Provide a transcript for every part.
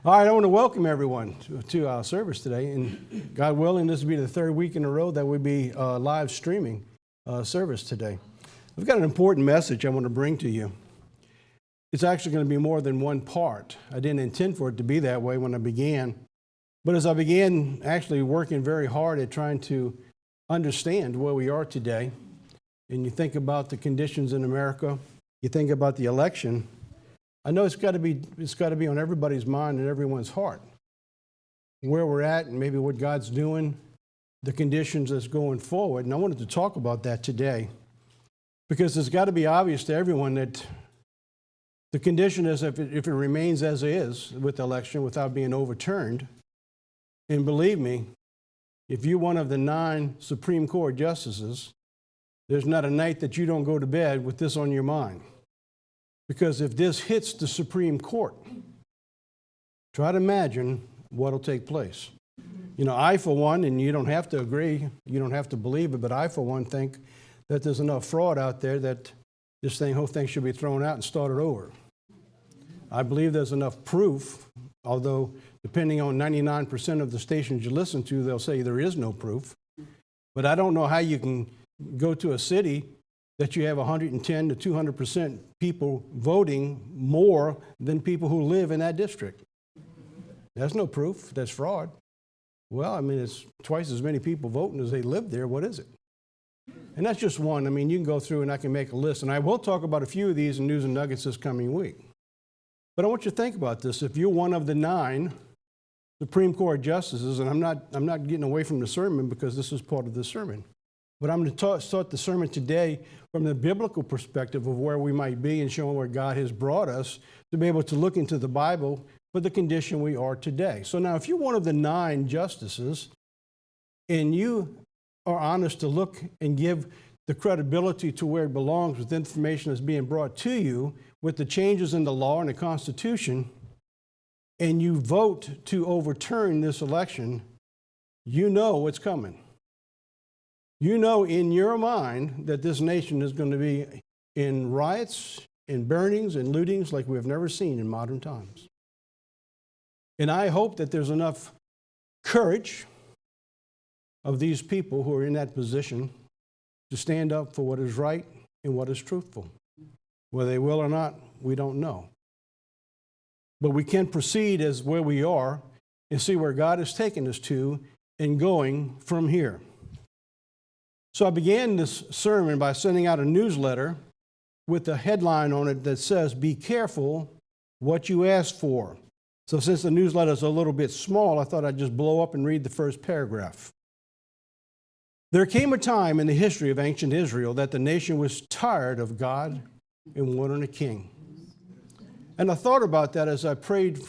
All right, I want to welcome everyone to our service today. And God willing, this will be the third week in a row that we'll be live streaming service today. I've got an important message I want to bring to you. It's actually going to be more than one part. I didn't intend for it to be that way when I began. But as I began actually working very hard at trying to understand where we are today, and you think about the conditions in America, you think about the election, I know it's got to be on everybody's mind and everyone's heart. Where we're at and maybe what God's doing, the conditions that's going forward. And I wanted to talk about that today because it's got to be obvious to everyone that the condition is if it remains as is with the election without being overturned. And believe me, if you're one of the 9 Supreme Court justices, there's not a night that you don't go to bed with this on your mind. Because if this hits the Supreme Court, try to imagine what will take place. You know, I, for one, and you don't have to agree, you don't have to believe it, but I, for one, think that there's enough fraud out there that this whole thing should be thrown out and started over. I believe there's enough proof, although depending on 99% of the stations you listen to, they'll say there is no proof. But I don't know how you can go to a city that you have 110 to 200% people voting more than people who live in that district. That's no proof. That's fraud. Well, I mean, it's twice as many people voting as they live there. What is it? And that's just one. I mean, you can go through and I can make a list. And I will talk about a few of these in News and Nuggets this coming week. But I want you to think about this. If you're one of the 9 Supreme Court justices, and I'm not getting away from the sermon because this is part of the sermon, but I'm going to start the sermon today from the biblical perspective of where we might be and showing where God has brought us to be able to look into the Bible for the condition we are today. So now, if you're one of the 9 justices and you are honest to look and give the credibility to where it belongs with information that's being brought to you with the changes in the law and the Constitution, and you vote to overturn this election, you know what's coming. You know in your mind that this nation is going to be in riots, in burnings, and lootings like we have never seen in modern times. And I hope that there's enough courage of these people who are in that position to stand up for what is right and what is truthful. Whether they will or not, we don't know. But we can proceed as where we are and see where God has taken us to and going from here. So I began this sermon by sending out a newsletter with a headline on it that says, "Be careful what you ask for." So since the newsletter is a little bit small, I thought I'd just blow up and read the first paragraph. There came a time in the history of ancient Israel that the nation was tired of God and wanted a king. And I thought about that as I prayed.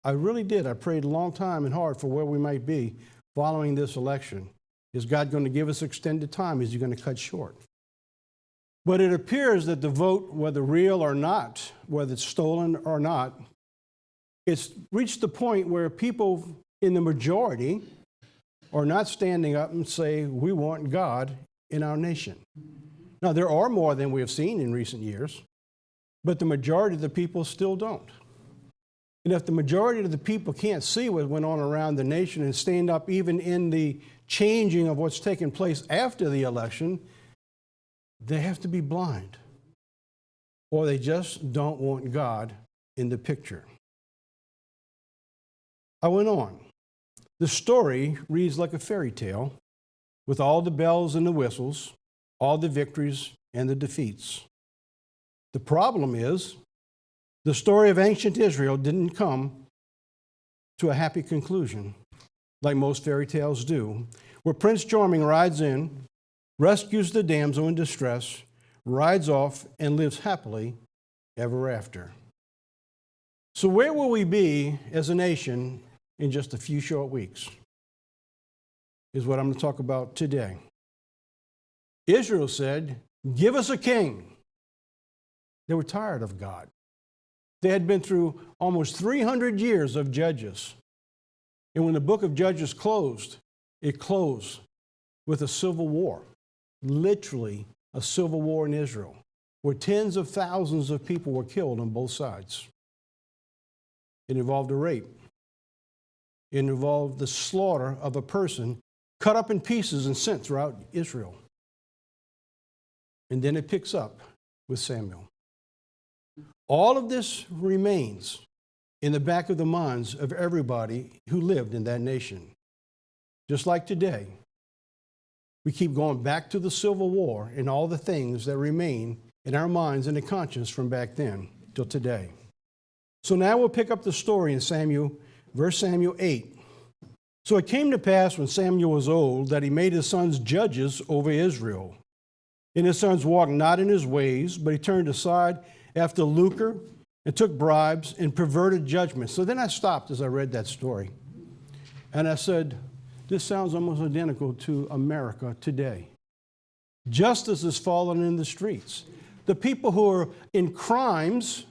I really did. I prayed a long time and hard for where we might be following this election. Is God going to give us extended time? Is he going to cut short? But it appears that the vote, whether real or not, whether it's stolen or not, it's reached the point where people in the majority are not standing up and say, we want God in our nation. Now, there are more than we have seen in recent years, but the majority of the people still don't. And if the majority of the people can't see what went on around the nation and stand up even in the changing of what's taken place after the election, they have to be blind. Or they just don't want God in the picture. I went on. The story reads like a fairy tale with all the bells and the whistles, all the victories and the defeats. The problem is, the story of ancient Israel didn't come to a happy conclusion, like most fairy tales do, where Prince Charming rides in, rescues the damsel in distress, rides off, and lives happily ever after. So where will we be as a nation in just a few short weeks? Is what I'm going to talk about today. Israel said, "Give us a king." They were tired of God. They had been through almost 300 years of judges. And when the book of Judges closed, it closed with a civil war, literally a civil war in Israel, where tens of thousands of people were killed on both sides. It involved a rape. It involved the slaughter of a person cut up in pieces and sent throughout Israel. And then it picks up with Samuel. All of this remains in the back of the minds of everybody who lived in that nation. Just like today, we keep going back to the Civil War and all the things that remain in our minds and the conscience from back then till today. So now we'll pick up the story in Samuel, verse Samuel 8. So it came to pass when Samuel was old that he made his sons judges over Israel. And his sons walked not in his ways, but he turned aside after lucre and took bribes and perverted judgment. So then I stopped as I read that story. And I said, this sounds almost identical to America today. Justice has fallen in the streets. The people who are in crimes,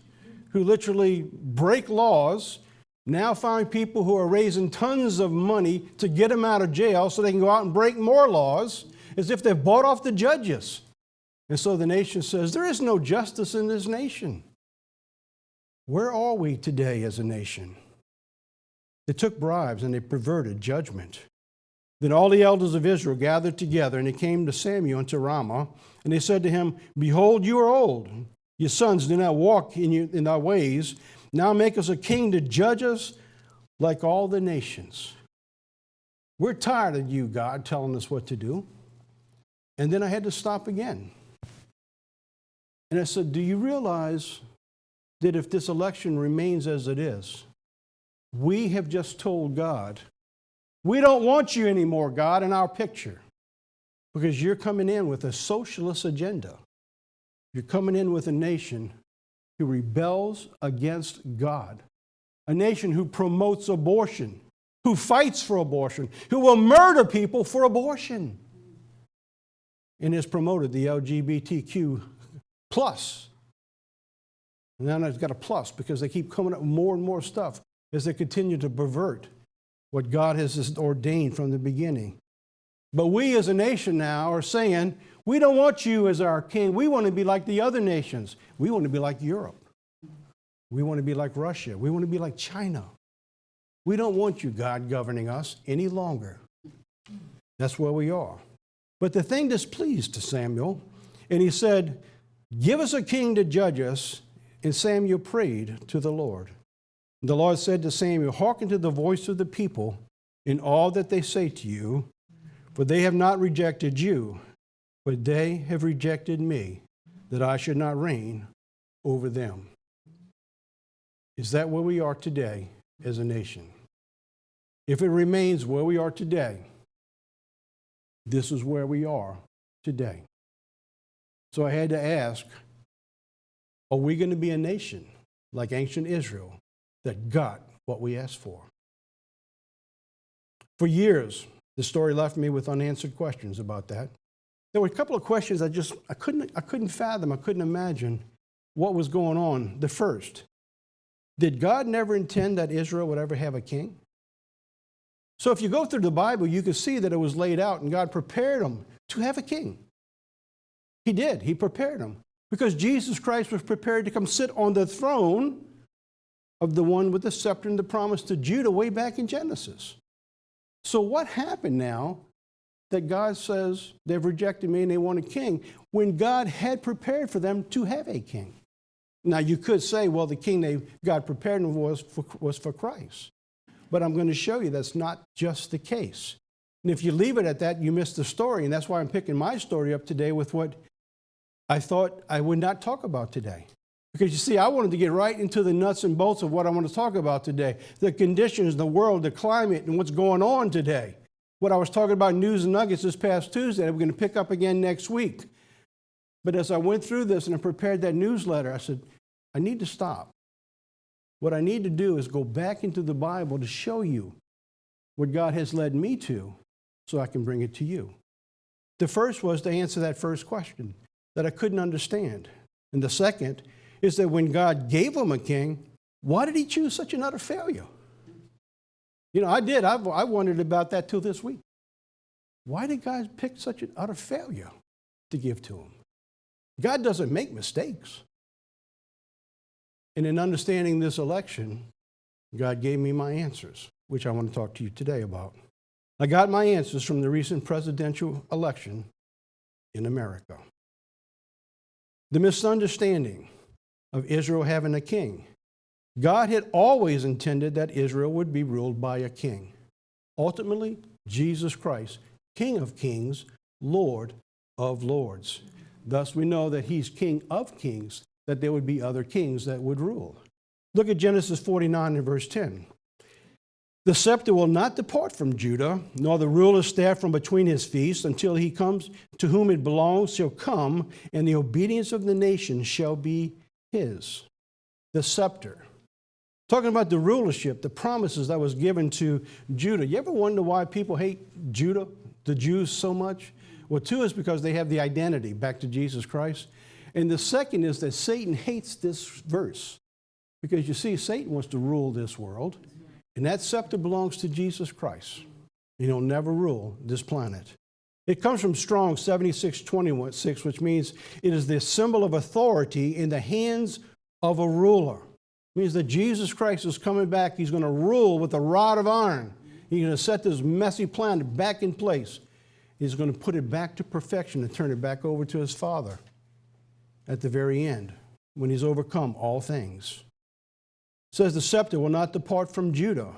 who literally break laws, now find people who are raising tons of money to get them out of jail so they can go out and break more laws, as if they've bought off the judges. And so the nation says, there is no justice in this nation. Where are we today as a nation? They took bribes and they perverted judgment. Then all the elders of Israel gathered together, and they came to Samuel unto Ramah, and they said to him, behold, you are old. Your sons do not walk in thy ways. Now make us a king to judge us like all the nations. We're tired of you, God, telling us what to do. And then I had to stop again. And I said, do you realize that if this election remains as it is, we have just told God, we don't want you anymore, God, in our picture, because you're coming in with a socialist agenda. You're coming in with a nation who rebels against God, a nation who promotes abortion, who fights for abortion, who will murder people for abortion, and has promoted the LGBTQ plus. And now it's got a plus because they keep coming up with more and more stuff as they continue to pervert what God has ordained from the beginning. But we as a nation now are saying, we don't want you as our king. We want to be like the other nations. We want to be like Europe. We want to be like Russia. We want to be like China. We don't want you, God, governing us any longer. That's where we are. But the thing displeased to Samuel, and he said, give us a king to judge us. And Samuel prayed to the Lord. The Lord said to Samuel, hearken to the voice of the people in all that they say to you, for they have not rejected you, but they have rejected me, that I should not reign over them. Is that where we are today as a nation? If it remains where we are today, this is where we are today. So I had to ask, are we going to be a nation like ancient Israel that got what we asked for? For years, the story left me with unanswered questions about that. There were a couple of questions I couldn't fathom, I couldn't imagine what was going on. The first, did God never intend that Israel would ever have a king? So if you go through the Bible, you can see that it was laid out and God prepared them to have a king. He did. He prepared them because Jesus Christ was prepared to come sit on the throne of the one with the scepter and the promise to Judah way back in Genesis. So what happened now that God says they've rejected me and they want a king when God had prepared for them to have a king? Now you could say, well, the king God prepared them was for Christ. But I'm going to show you that's not just the case. And if you leave it at that, you miss the story. And that's why I'm picking my story up today with what I thought I would not talk about today. Because you see, I wanted to get right into the nuts and bolts of what I want to talk about today. The conditions, the world, the climate, and what's going on today. What I was talking about news and nuggets this past Tuesday, we're going to pick up again next week. But as I went through this and I prepared that newsletter, I said, I need to stop. What I need to do is go back into the Bible to show you what God has led me to so I can bring it to you. The first was to answer that first question that I couldn't understand. And the second is that when God gave him a king, why did he choose such an utter failure? You know, I did. I wondered about that till this week. Why did God pick such an utter failure to give to him? God doesn't make mistakes. And in understanding this election, God gave me my answers. which I want to talk to you today about. I got my answers from the recent presidential election in America. The misunderstanding of Israel having a king. God had always intended that Israel would be ruled by a king. Ultimately, Jesus Christ, King of kings, Lord of lords. Thus, we know that he's King of kings, that there would be other kings that would rule. Look at Genesis 49 and verse 10. The scepter will not depart from Judah, nor the ruler's staff from between his feet, until he comes to whom it belongs shall come, and the obedience of the nation shall be his. The scepter. Talking about the rulership, the promises that was given to Judah. You ever wonder why people hate Judah, the Jews, so much? Well, two is because they have the identity back to Jesus Christ. And the second is that Satan hates this verse. Because you see, Satan wants to rule this world. And that scepter belongs to Jesus Christ. He'll never rule this planet. It comes from Strong 76:26, which means it is the symbol of authority in the hands of a ruler. It means that Jesus Christ is coming back. He's going to rule with a rod of iron. He's going to set this messy planet back in place. He's going to put it back to perfection and turn it back over to his Father at the very end, when he's overcome all things. It says the scepter will not depart from Judah.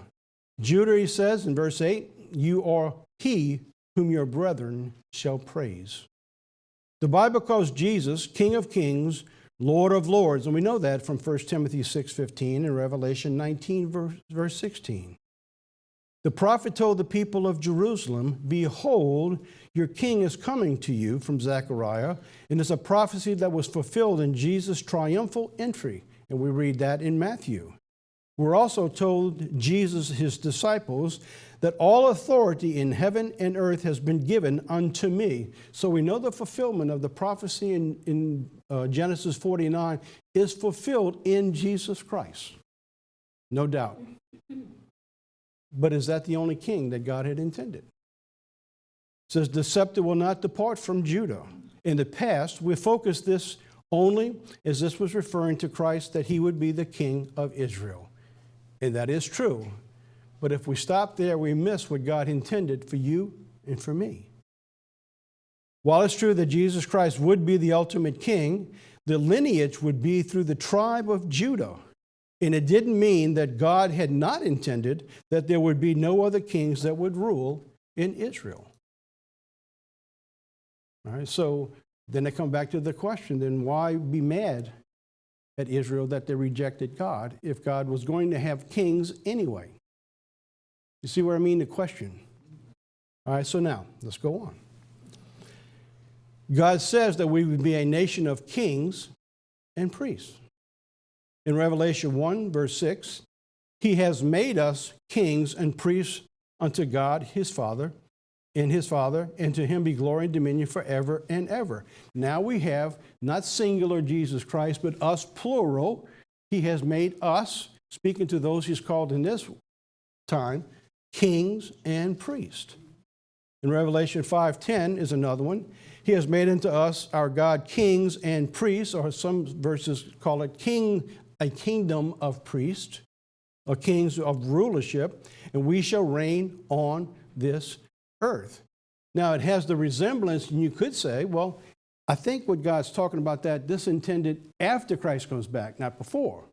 Judah, he says in verse 8, you are he whom your brethren shall praise. The Bible calls Jesus King of kings, Lord of lords, and we know that from 1 Timothy 6:15 and Revelation 19, verse 16. The prophet told the people of Jerusalem, behold, your king is coming to you, from Zechariah, and it's a prophecy that was fulfilled in Jesus' triumphal entry, and we read that in Matthew. We're also told Jesus, his disciples, that all authority in heaven and earth has been given unto me. So we know the fulfillment of the prophecy in Genesis 49 is fulfilled in Jesus Christ. No doubt. But is that the only king that God had intended? It says, the scepter will not depart from Judah. In the past, we focused this only as this was referring to Christ, that he would be the king of Israel. And that is true. But if we stop there, we miss what God intended for you and for me. While it's true that Jesus Christ would be the ultimate king, the lineage would be through the tribe of Judah. And it didn't mean that God had not intended that there would be no other kings that would rule in Israel. All right, so then they come back to the question, then why be mad at Israel that they rejected God if God was going to have kings anyway? You see what I mean? The question. All right, so now let's go on. God says that we would be a nation of kings and priests. In Revelation 1, verse 6, he has made us kings and priests unto God, his Father, and to him be glory and dominion forever and ever. Now we have, not singular Jesus Christ, but us plural. He has made us, speaking to those he's called in this time, kings and priests. In Revelation 5:10 is another one. He has made unto us, our God, kings and priests, or some verses call it a kingdom of priests, or kings of rulership, and we shall reign on this earth. Now, it has the resemblance, and you could say, well, I think what God's talking about that, this intended after Christ comes back, not before.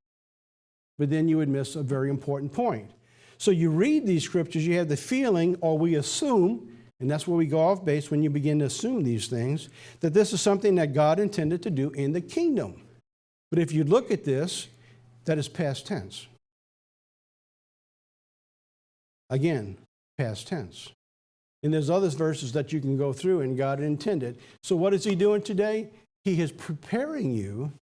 But then you would miss a very important point. So you read these scriptures, you have the feeling, or we assume, and that's where we go off base when you begin to assume these things, that this is something that God intended to do in the kingdom. But if you look at this, that is past tense. Again, past tense. And there's other verses that you can go through, and God intended. So what is he doing today? He is preparing you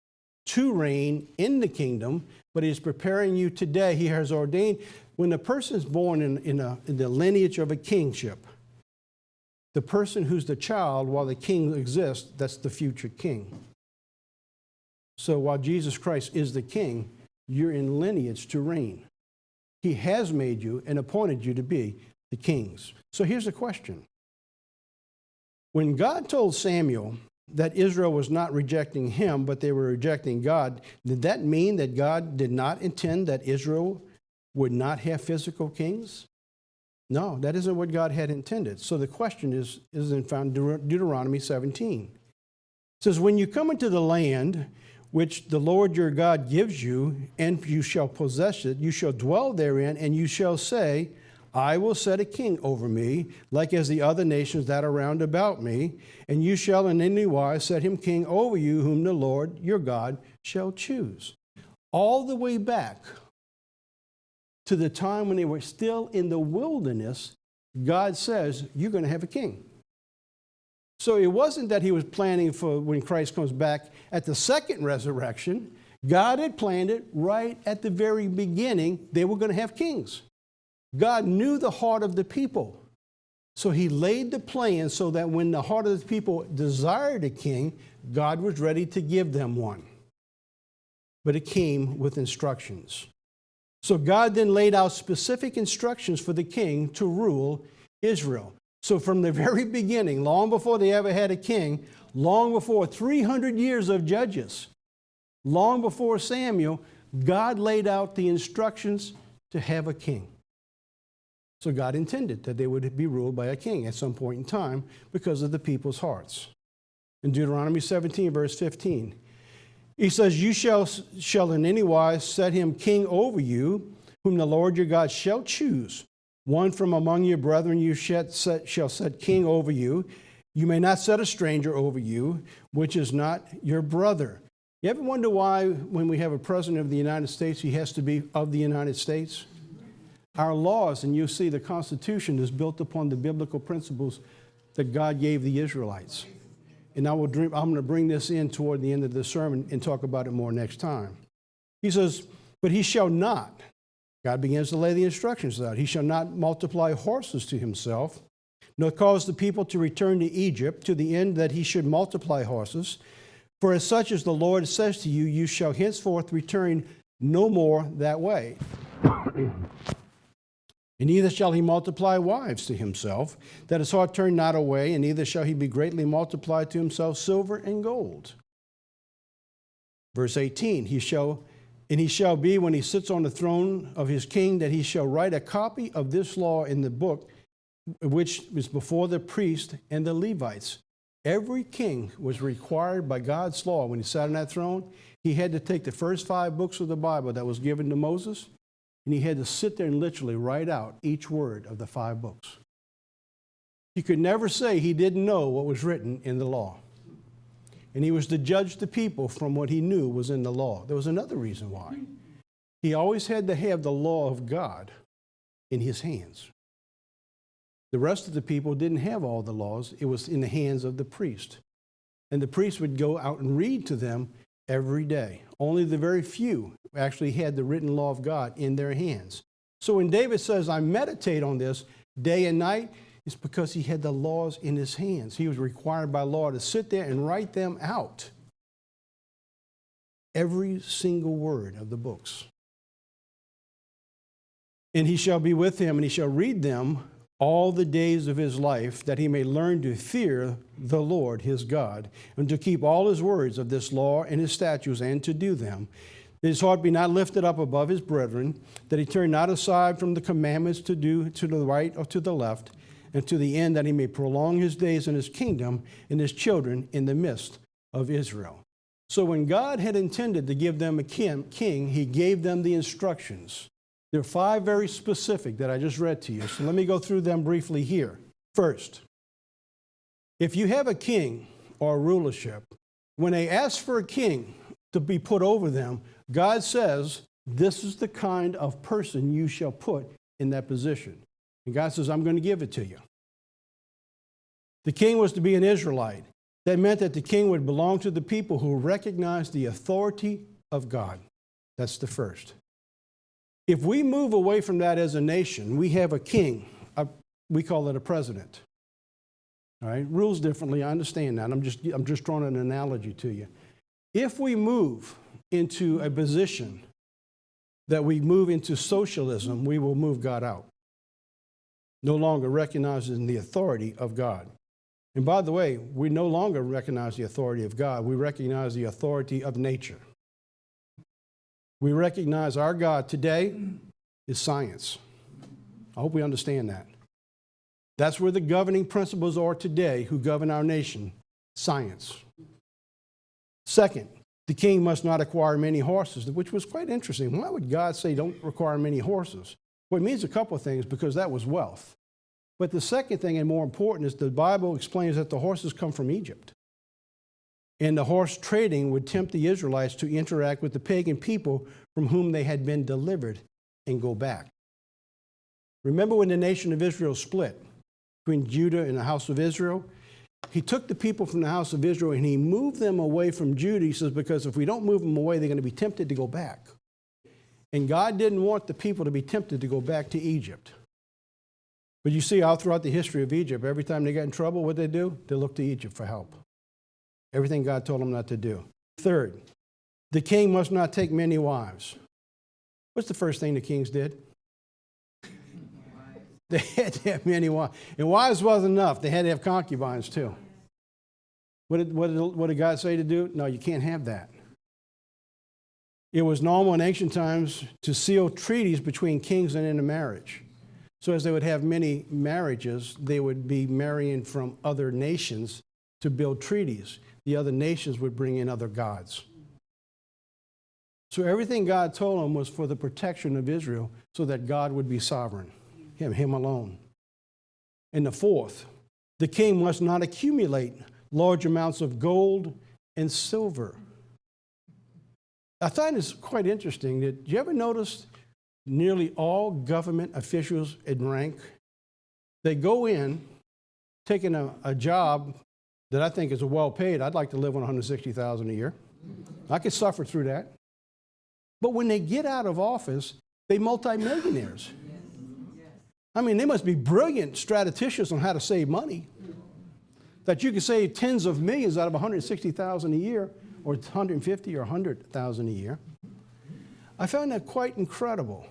to reign in the kingdom, but he's preparing you today. He has ordained, when a person is born in the lineage of a kingship, the person who's the child while the king exists, that's the future king. So while Jesus Christ is the king, you're in lineage to reign. He has made you and appointed you to be the kings. So here's the question. When God told Samuel that Israel was not rejecting him, but they were rejecting God, did that mean that God did not intend that Israel would not have physical kings? No, that isn't what God had intended. So the question is found in Deuteronomy 17. It says, when you come into the land which the Lord your God gives you, and you shall possess it, you shall dwell therein, and you shall say, I will set a king over me, like as the other nations that are round about me, and you shall in any wise set him king over you, whom the Lord your God shall choose. All the way back to the time when they were still in the wilderness, God says, you're going to have a king. So it wasn't that he was planning for when Christ comes back at the second resurrection. God had planned it right at the very beginning. They were going to have kings. God knew the heart of the people. So he laid the plan so that when the heart of the people desired a king, God was ready to give them one. But it came with instructions. So God then laid out specific instructions for the king to rule Israel. So from the very beginning, long before they ever had a king, long before 300 years of judges, long before Samuel, God laid out the instructions to have a king. So God intended that they would be ruled by a king at some point in time because of the people's hearts. In Deuteronomy 17, verse 15, he says, you shall in any wise set him king over you, whom the Lord your God shall choose. One from among your brethren you shall set king over you. You may not set a stranger over you, which is not your brother. You ever wonder why when we have a president of the United States, he has to be of the United States? Our laws, and you see the Constitution is built upon the biblical principles that God gave the Israelites. And I'm going to bring this in toward the end of the sermon and talk about it more next time. He says, but he shall not. God begins to lay the instructions out. He shall not multiply horses to himself, nor cause the people to return to Egypt, to the end that he should multiply horses. For as such as the Lord says to you, you shall henceforth return no more that way. And neither shall he multiply wives to himself, that his heart turn not away, and neither shall he be greatly multiplied to himself silver and gold. Verse 18, he shall be, when he sits on the throne of his king, that he shall write a copy of this law in the book, which is before the priest and the Levites. Every king was required by God's law when he sat on that throne. He had to take the first 5 books of the Bible that was given to Moses, and he had to sit there and literally write out each word of the 5 books. He could never say he didn't know what was written in the law. And he was to judge the people from what he knew was in the law. There was another reason why. He always had to have the law of God in his hands. The rest of the people didn't have all the laws. It was in the hands of the priest. And the priest would go out and read to them every day. Only the very few actually had the written law of God in their hands. So when David says, I meditate on this day and night, it's because he had the laws in his hands. He was required by law to sit there and write them out. Every single word of the books. And he shall be with him, and he shall read them all the days of his life, that he may learn to fear the Lord his God, and to keep all his words of this law and his statutes, and to do them. That his heart be not lifted up above his brethren, that he turn not aside from the commandments to do to the right or to the left, and to the end that he may prolong his days in his kingdom and his children in the midst of Israel. So when God had intended to give them a king, he gave them the instructions. There are 5 very specific that I just read to you. So let me go through them briefly here. First, if you have a king or a rulership, when they ask for a king to be put over them, God says, this is the kind of person you shall put in that position. And God says, I'm going to give it to you. The king was to be an Israelite. That meant that the king would belong to the people who recognized the authority of God. That's the first. If we move away from that as a nation, we have a king. We call it a president. All right? Rules differently, I understand that. I'm just drawing an analogy to you. If we move into a position that we move into socialism, we will move God out. No longer recognizing the authority of God. And by the way, we no longer recognize the authority of God. We recognize the authority of nature. We recognize our God today is science. I hope we understand that. That's where the governing principles are today who govern our nation, science. Second, the king must not acquire many horses, which was quite interesting. Why would God say don't require many horses? Well, it means a couple of things because that was wealth. But the second thing, and more important, is the Bible explains that the horses come from Egypt. And the horse trading would tempt the Israelites to interact with the pagan people from whom they had been delivered and go back. Remember when the nation of Israel split between Judah and the house of Israel? He took the people from the house of Israel and he moved them away from Judah. He says, because if we don't move them away, they're going to be tempted to go back. And God didn't want the people to be tempted to go back to Egypt. But you see, all throughout the history of Egypt, every time they got in trouble, what they do? They look to Egypt for help. Everything God told them not to do. Third, the king must not take many wives. What's the first thing the kings did? They had to have many wives. And wives wasn't enough. They had to have concubines too. What did God say to do? No, you can't have that. It was normal in ancient times to seal treaties between kings and in a marriage. So as they would have many marriages, they would be marrying from other nations to build treaties. The other nations would bring in other gods. So everything God told them was for the protection of Israel so that God would be sovereign, him alone. And the fourth, the king must not accumulate large amounts of gold and silver. I find this quite interesting. Did you ever notice nearly all government officials in rank, they go in taking a job that I think is well paid. I'd like to live on $160,000 a year. I could suffer through that. But when they get out of office, they multimillionaires. I mean, they must be brilliant strategicians on how to save money. That you could save tens of millions out of $160,000 a year, or $150,000 or $100,000 a year. I found that quite incredible.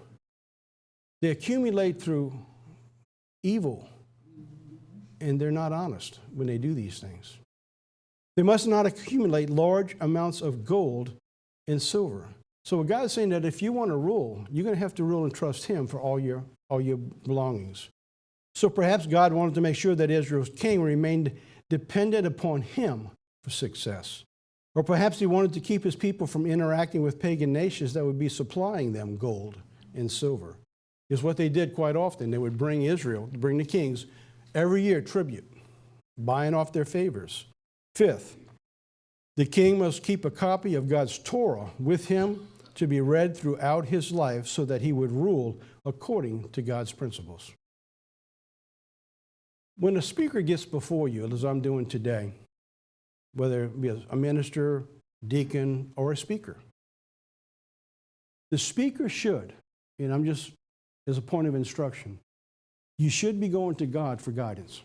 They accumulate through evil, and they're not honest when they do these things. They must not accumulate large amounts of gold and silver. So what God is saying that if you want to rule, you're going to have to rule and trust him for all your belongings. So perhaps God wanted to make sure that Israel's king remained dependent upon him for success. Or perhaps he wanted to keep his people from interacting with pagan nations that would be supplying them gold and silver. Is what they did quite often. They would bring the kings, every year tribute, buying off their favors. Fifth, the king must keep a copy of God's Torah with him to be read throughout his life so that he would rule according to God's principles. When a speaker gets before you, as I'm doing today, whether it be a minister, deacon, or a speaker, the speaker should, and I'm just as a point of instruction, you should be going to God for guidance.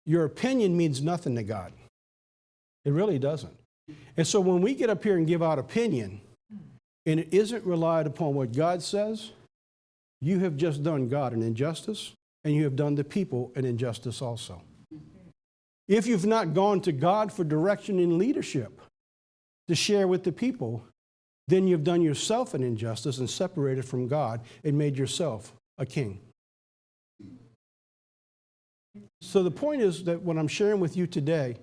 Your opinion means nothing to God. It really doesn't. And so when we get up here and give out opinion, and it isn't relied upon what God says, you have just done God an injustice, and you have done the people an injustice also. If you've not gone to God for direction in leadership to share with the people, then you've done yourself an injustice and separated from God and made yourself a king. So the point is that what I'm sharing with you today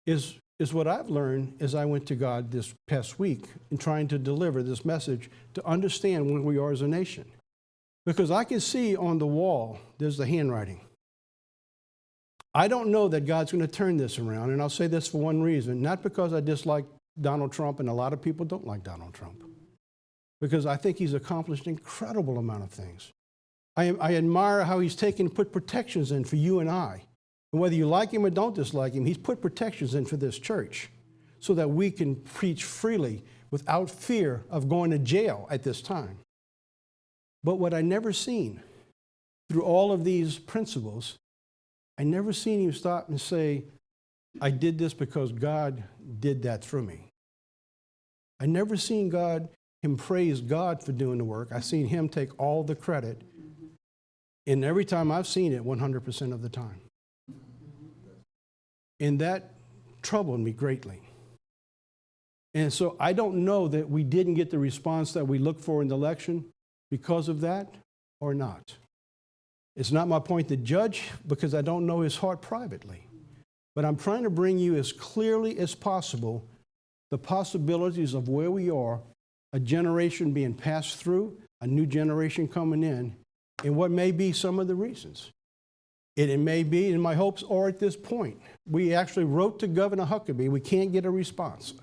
is what I've learned as I went to God this past week in trying to deliver this message to understand where we are as a nation. Because I can see on the wall, there's the handwriting. I don't know that God's going to turn this around, and I'll say this for one reason, not because I dislike Donald Trump, and a lot of people don't like Donald Trump, because I think he's accomplished an incredible amount of things. I admire how he's put protections in for you and I. And whether you like him or don't dislike him, he's put protections in for this church so that we can preach freely without fear of going to jail at this time. But what I never seen through all of these principles, I never seen him stop and say, I did this because God did that through me. I never seen him praise God for doing the work. I seen him take all the credit. And every time I've seen it, 100% of the time. And that troubled me greatly. And so I don't know that we didn't get the response that we looked for in the election, because of that or not. It's not my point to judge because I don't know his heart privately. But I'm trying to bring you as clearly as possible the possibilities of where we are, a generation being passed through, a new generation coming in, and what may be some of the reasons. It may be, and my hopes are at this point. We actually wrote to Governor Huckabee. We can't get a response.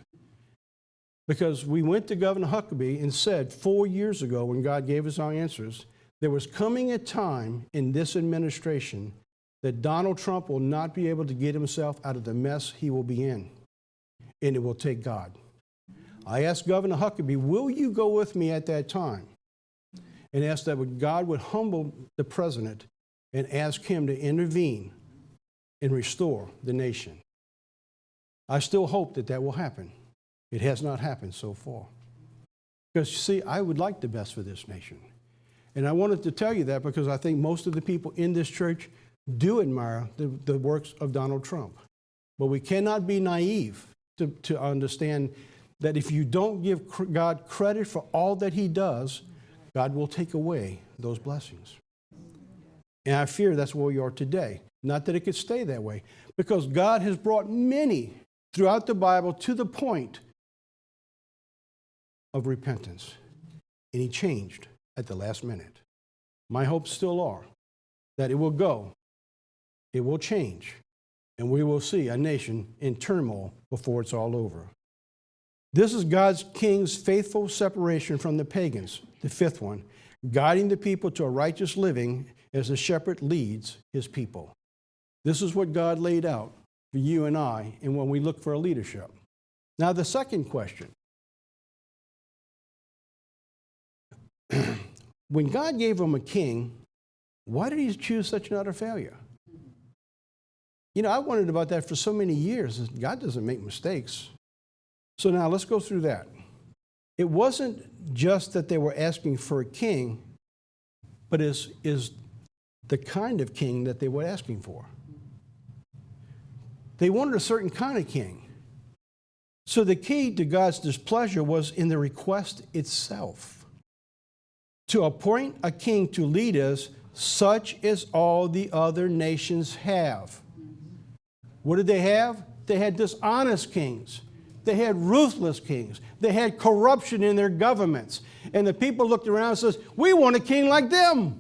Because we went to Governor Huckabee and said 4 years ago when God gave us our answers, there was coming a time in this administration that Donald Trump will not be able to get himself out of the mess he will be in. And it will take God. I asked Governor Huckabee, will you go with me at that time? And asked that God would humble the president and ask him to intervene and restore the nation. I still hope that that will happen. It has not happened so far. Because, you see, I would like the best for this nation. And I wanted to tell you that because I think most of the people in this church do admire the works of Donald Trump. But we cannot be naive to understand that if you don't give God credit for all that he does, God will take away those blessings. And I fear that's where we are today. Not that it could stay that way, because God has brought many throughout the Bible to the point of repentance. And he changed at the last minute. My hopes still are that it will go, it will change, and we will see a nation in turmoil before it's all over. This is God's king's faithful separation from the pagans, the fifth one, guiding the people to a righteous living as the shepherd leads his people. This is what God laid out for you and I, and when we look for a leadership. Now, the second question. When God gave him a king, why did he choose such an utter failure? You know, I wondered about that for so many years. God doesn't make mistakes. So now let's go through that. It wasn't just that they were asking for a king, but is the kind of king that they were asking for. They wanted a certain kind of king. So the key to God's displeasure was in the request itself. To appoint a king to lead us, such as all the other nations have. What did they have? They had dishonest kings. They had ruthless kings. They had corruption in their governments. And the people looked around and said, we want a king like them.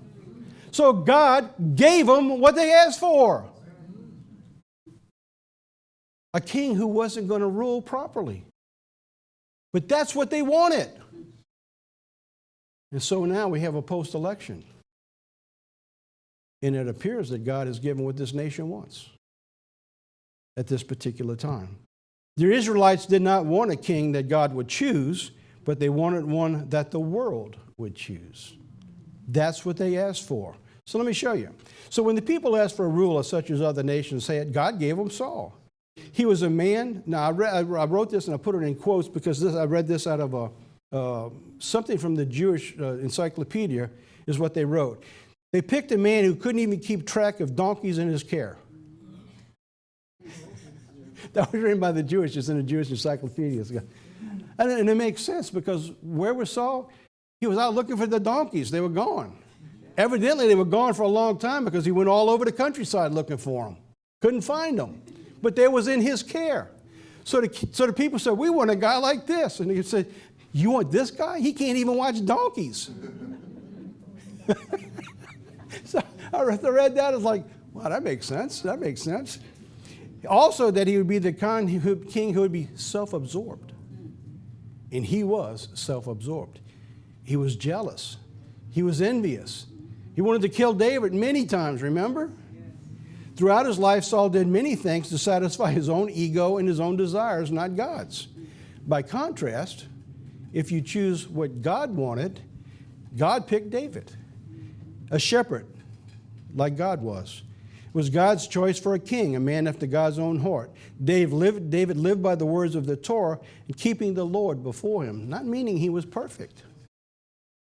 So God gave them what they asked for. A king who wasn't going to rule properly. But that's what they wanted. And so now we have a post-election. And it appears that God has given what this nation wants at this particular time. The Israelites did not want a king that God would choose, but they wanted one that the world would choose. That's what they asked for. So let me show you. So when the people asked for a ruler such as other nations had, God gave them Saul. He was a man. Now, I wrote this and I put it in quotes because I read this out of something from the Jewish encyclopedia is what they wrote. They picked a man who couldn't even keep track of donkeys in his care. That was written by the Jewish, it's in the Jewish encyclopedia. And it makes sense because where was Saul? He was out looking for the donkeys. They were gone. Evidently, they were gone for a long time because he went all over the countryside looking for them. Couldn't find them. But they was in his care. So the people said, we want a guy like this. And he said, you want this guy? He can't even watch donkeys. So I read that. I was like, wow, that makes sense. That makes sense. Also, that he would be the kind king who would be self-absorbed. And he was self-absorbed. He was jealous. He was envious. He wanted to kill David many times, remember? Throughout his life, Saul did many things to satisfy his own ego and his own desires, not God's. By contrast, if you choose what God wanted, God picked David, a shepherd like God was. It was God's choice for a king, a man after God's own heart. David lived by the words of the Torah and keeping the Lord before him, not meaning he was perfect.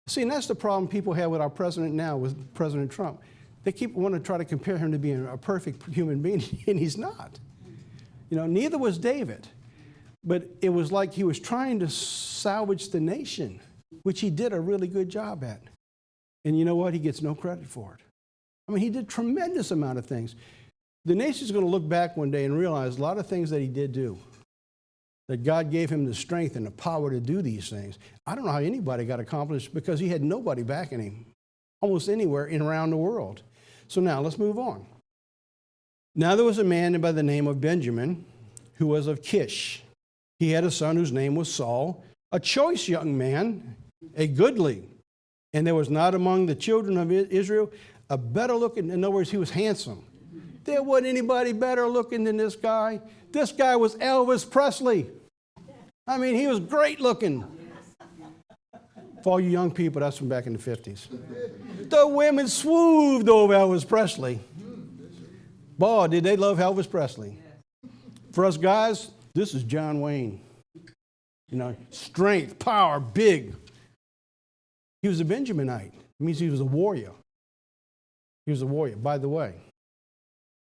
See, and that's the problem people have with our president now, with President Trump. They want to try to compare him to being a perfect human being, and he's not. You know, neither was David. But it was like he was trying to salvage the nation, which he did a really good job at. And you know what? He gets no credit for it. I mean, he did a tremendous amount of things. The nation's going to look back one day and realize a lot of things that he did do, that God gave him the strength and the power to do these things. I don't know how anybody got accomplished because he had nobody backing him almost anywhere in around the world. So now let's move on. Now there was a man by the name of Benjamin who was of Kish. He had a son whose name was Saul, a choice young man, a goodly. And there was not among the children of Israel a better looking, in other words, he was handsome. There wasn't anybody better looking than this guy. This guy was Elvis Presley. I mean, he was great looking. For all you young people, that's from back in the 50s. The women swooned over Elvis Presley. Boy, did they love Elvis Presley. For us guys, this is John Wayne. You know, strength, power, big. He was a Benjaminite. It means he was a warrior. He was a warrior. By the way,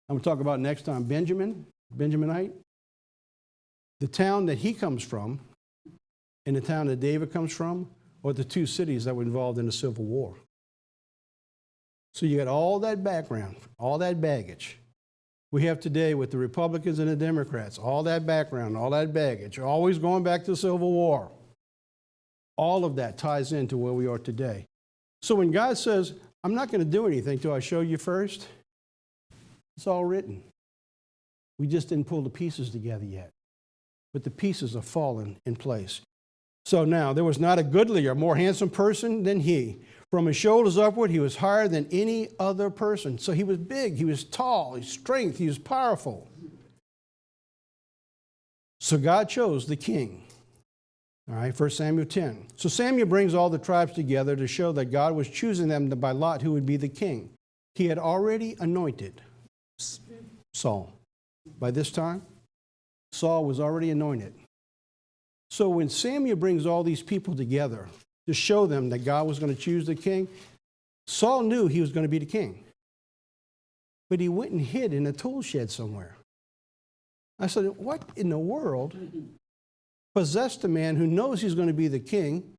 I'm going to talk about next time Benjaminite. The town that he comes from and the town that David comes from are the two cities that were involved in the Civil War. So you got all that background, all that baggage. We have today with the Republicans and the Democrats, all that background, all that baggage, always going back to the Civil War. All of that ties into where we are today. So when God says, I'm not going to do anything till I show you first, it's all written. We just didn't pull the pieces together yet. But the pieces are fallen in place. So now, there was not a goodlier, more handsome person than he. From his shoulders upward, he was higher than any other person. So he was big, he was tall, he was strength, he was powerful. So God chose the king. All right, 1 Samuel 10. So Samuel brings all the tribes together to show that God was choosing them by lot who would be the king. He had already anointed Saul. By this time, Saul was already anointed. So when Samuel brings all these people together to show them that God was going to choose the king, Saul knew he was going to be the king. But he went and hid in a tool shed somewhere. I said, what in the world possessed a man who knows he's going to be the king,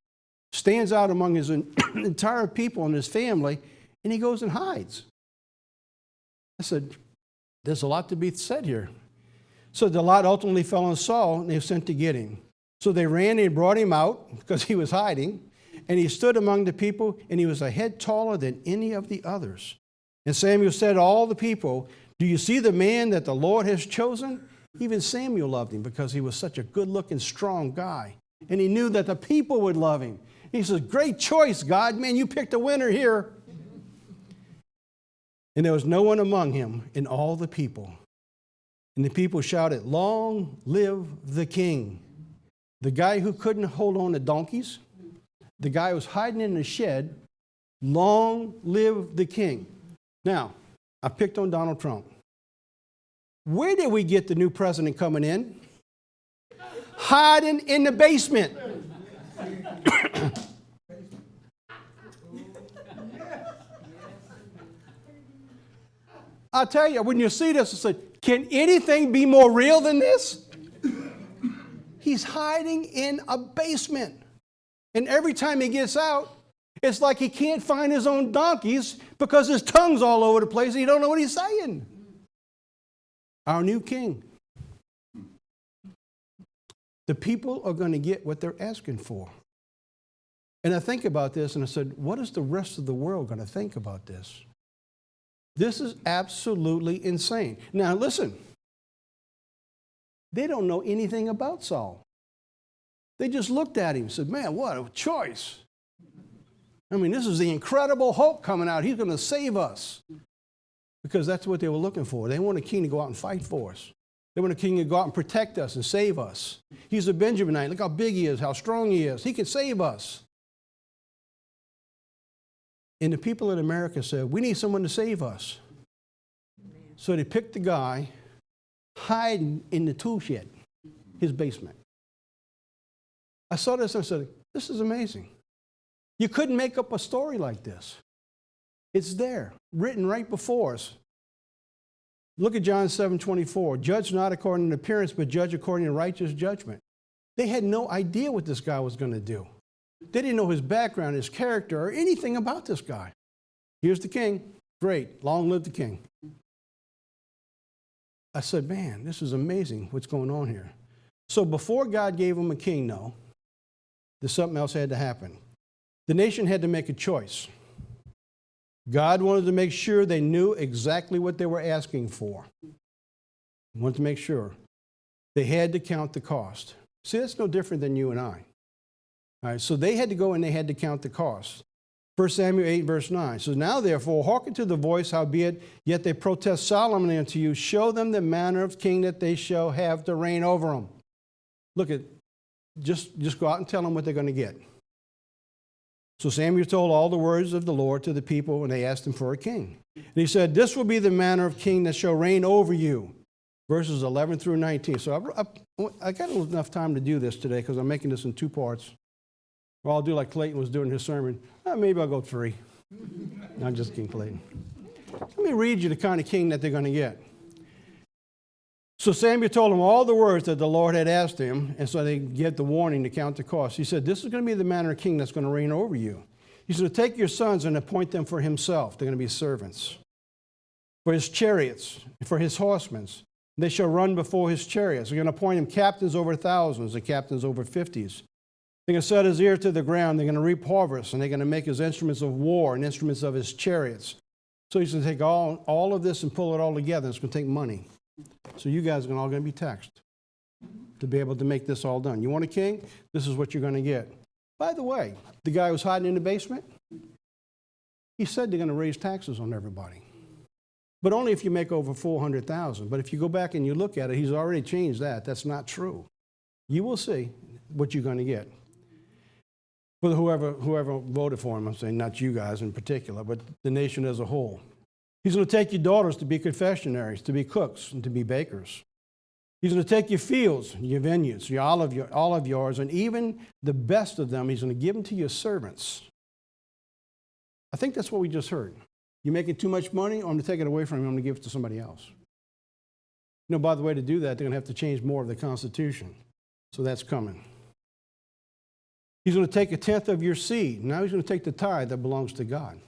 stands out among his entire people and his family, and he goes and hides? I said, there's a lot to be said here. So the lot ultimately fell on Saul, and they were sent to get him. So they ran and brought him out because he was hiding, and he stood among the people, and he was a head taller than any of the others. And Samuel said to all the people, do you see the man that the Lord has chosen? Even Samuel loved him because he was such a good-looking, strong guy. And he knew that the people would love him. He says, great choice, God. Man, you picked a winner here. And there was no one among him in all the people. And the people shouted, long live the king. The guy who couldn't hold on to donkeys, the guy who was hiding in the shed, long live the king. Now, I picked on Donald Trump. Where did we get the new president coming in? Hiding in the basement. I'll tell you, when you see this, I say, can anything be more real than this? He's hiding in a basement. And every time he gets out, it's like he can't find his own donkeys because his tongue's all over the place and he don't know what he's saying. Our new king. The people are going to get what they're asking for. And I think about this and I said, what is the rest of the world going to think about this? This is absolutely insane. Now listen, they don't know anything about Saul. They just looked at him and said, man, what a choice. I mean, this is the incredible Hulk coming out. He's going to save us. Because that's what they were looking for. They want a king to go out and fight for us. They want a king to go out and protect us and save us. He's a Benjaminite. Look how big he is, how strong he is. He can save us. And the people in America said, we need someone to save us. So they picked the guy hiding in the tool shed, his basement. I saw this and I said, this is amazing. You couldn't make up a story like this. It's there, written right before us. Look at John 7:24. Judge not according to appearance, but judge according to righteous judgment. They had no idea what this guy was going to do. They didn't know his background, his character, or anything about this guy. Here's the king. Great. Long live the king. I said, man, this is amazing what's going on here. So before God gave him a king, no, there's something else had to happen. The nation had to make a choice. God wanted to make sure they knew exactly what they were asking for. He wanted to make sure. They had to count the cost. See, that's no different than you and I. All right, so they had to go and they had to count the cost. 1 Samuel 8, verse 9. So now, therefore, hearken to the voice, howbeit, yet they protest solemnly unto you. Show them the manner of king that they shall have to reign over them. Look at, just go out and tell them what they're going to get. So Samuel told all the words of the Lord to the people when they asked him for a king. And he said, this will be the manner of king that shall reign over you. Verses 11 through 19. So I got enough time to do this today because I'm making this in 2 parts. Or I'll do like Clayton was doing his sermon. Maybe I'll go 3. No, I'm just kidding, Clayton. Let me read you the kind of king that they're going to get. So Samuel told them all the words that the Lord had asked him, and so they get the warning to count the cost. He said, this is going to be the manner of king that's going to reign over you. He's going to take your sons and appoint them for himself. They're going to be servants. For his chariots, for his horsemen. They shall run before his chariots. They're going to appoint him captains over thousands and captains over 50s. They're going to set his ear to the ground. They're going to reap harvest, and they're going to make his instruments of war and instruments of his chariots. So he's going to take all of this and pull it all together. It's going to take money. So you guys are all going to be taxed to be able to make this all done. You want a king? This is what you're going to get. By the way, the guy who's hiding in the basement, he said they're going to raise taxes on everybody. But only if you make over $400,000. But if you go back and you look at it, he's already changed that. That's not true. You will see what you're going to get. For whoever voted for him, I'm saying not you guys in particular, but the nation as a whole. He's going to take your daughters to be confessionaries, to be cooks, and to be bakers. He's going to take your fields, your vineyards, your olive yards, and even the best of them, he's going to give them to your servants. I think that's what we just heard. You're making too much money, I'm going to take it away from you, I'm going to give it to somebody else. You know, by the way, to do that, they're going to have to change more of the Constitution. So that's coming. He's going to take 1/10 of your seed. Now he's going to take the tithe that belongs to God.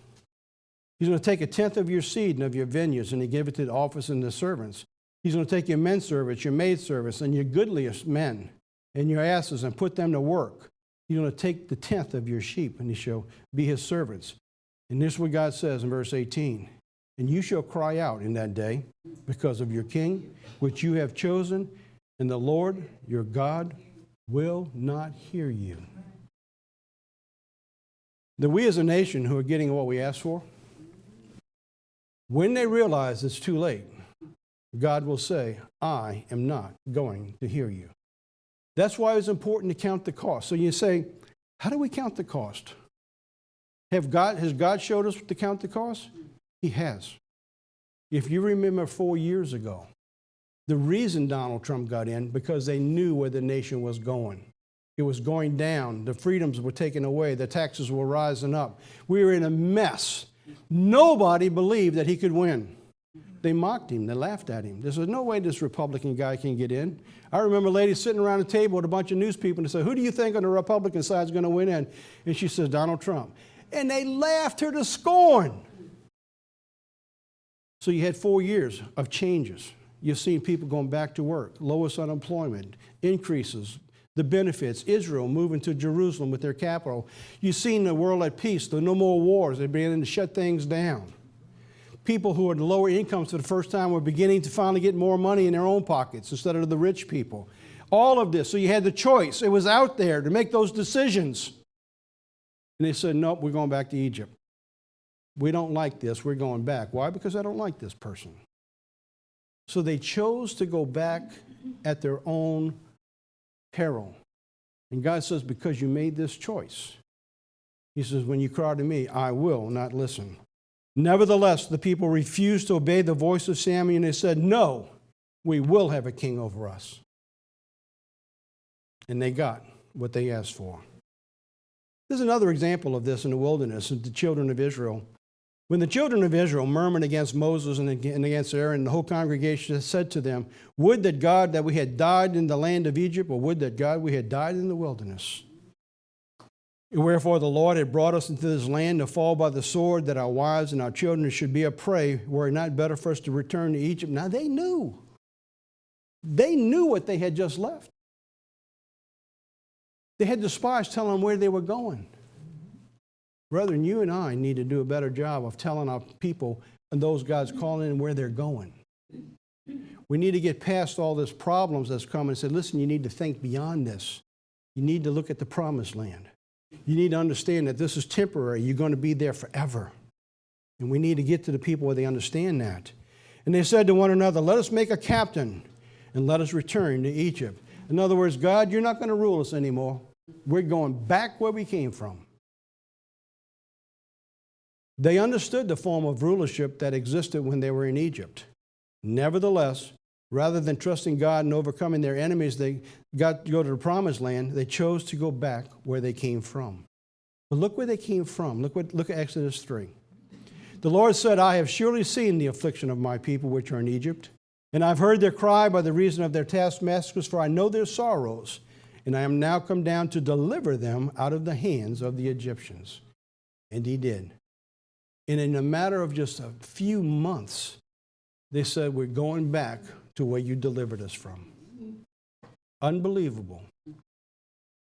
He's going to take 1/10 of your seed and of your vineyards, and he give it to the office and the servants. He's going to take your men servants, your maid servants, and your goodliest men and your asses and put them to work. He's going to take the 10th of your sheep, and he shall be his servants. And this is what God says in verse 18. And you shall cry out in that day because of your king, which you have chosen, and the Lord your God will not hear you. That we as a nation who are getting what we asked for, when they realize it's too late, God will say, I am not going to hear you. That's why it's important to count the cost. So you say, how do we count the cost? Has God showed us to count the cost? He has. If you remember 4 years ago, the reason Donald Trump got in, because they knew where the nation was going. It was going down. The freedoms were taken away. The taxes were rising up. We were in a mess. Nobody believed that he could win. They mocked him. They laughed at him. They said, no way this Republican guy can get in. I remember a lady sitting around a table with a bunch of news people and they said, who do you think on the Republican side is going to win in? And she says, Donald Trump. And they laughed her to scorn. So you had 4 years of changes. You've seen people going back to work, lowest unemployment, increases, the benefits, Israel moving to Jerusalem with their capital. You've seen the world at peace, no more wars. They're beginning to shut things down. People who had lower incomes for the first time were beginning to finally get more money in their own pockets instead of the rich people. All of this. So you had the choice. It was out there to make those decisions. And they said, nope, we're going back to Egypt. We don't like this. We're going back. Why? Because I don't like this person. So they chose to go back at their own peril. And God says, because you made this choice, he says, when you cry to me, I will not listen. Nevertheless, the people refused to obey the voice of Samuel, and they said, no, we will have a king over us. And they got what they asked for. There's another example of this in the wilderness of the children of Israel. When the children of Israel murmured against Moses and against Aaron, the whole congregation said to them, would that God that we had died in the land of Egypt, or would that God we had died in the wilderness. Wherefore the Lord had brought us into this land to fall by the sword, that our wives and our children should be a prey. Were it not better for us to return to Egypt? Now they knew. They knew what they had just left. They had the spies telling them where they were going. Brethren, you and I need to do a better job of telling our people and those God's calling in where they're going. We need to get past all these problems that's coming and say, listen, you need to think beyond this. You need to look at the promised land. You need to understand that this is temporary. You're going to be there forever. And we need to get to the people where they understand that. And they said to one another, let us make a captain and let us return to Egypt. In other words, God, you're not going to rule us anymore. We're going back where we came from. They understood the form of rulership that existed when they were in Egypt. Nevertheless, rather than trusting God and overcoming their enemies, they got to go to the promised land. They chose to go back where they came from. But look where they came from. Look at Exodus 3. The Lord said, I have surely seen the affliction of my people which are in Egypt, and I've heard their cry by the reason of their taskmasters, for I know their sorrows, and I am now come down to deliver them out of the hands of the Egyptians. And he did. And in a matter of just a few months, they said, we're going back to where you delivered us from. Unbelievable.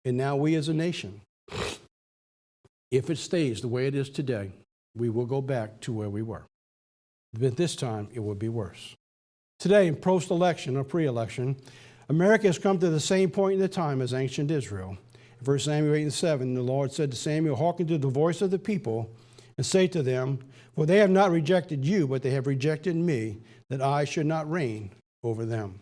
And now we as a nation, if it stays the way it is today, we will go back to where we were. But this time, it will be worse. Today, in post-election or pre-election, America has come to the same point in the time as ancient Israel. In 1 Samuel 8 and 7, the Lord said to Samuel, hearken to the voice of the people, and say to them, for they have not rejected you, but they have rejected me, that I should not reign over them.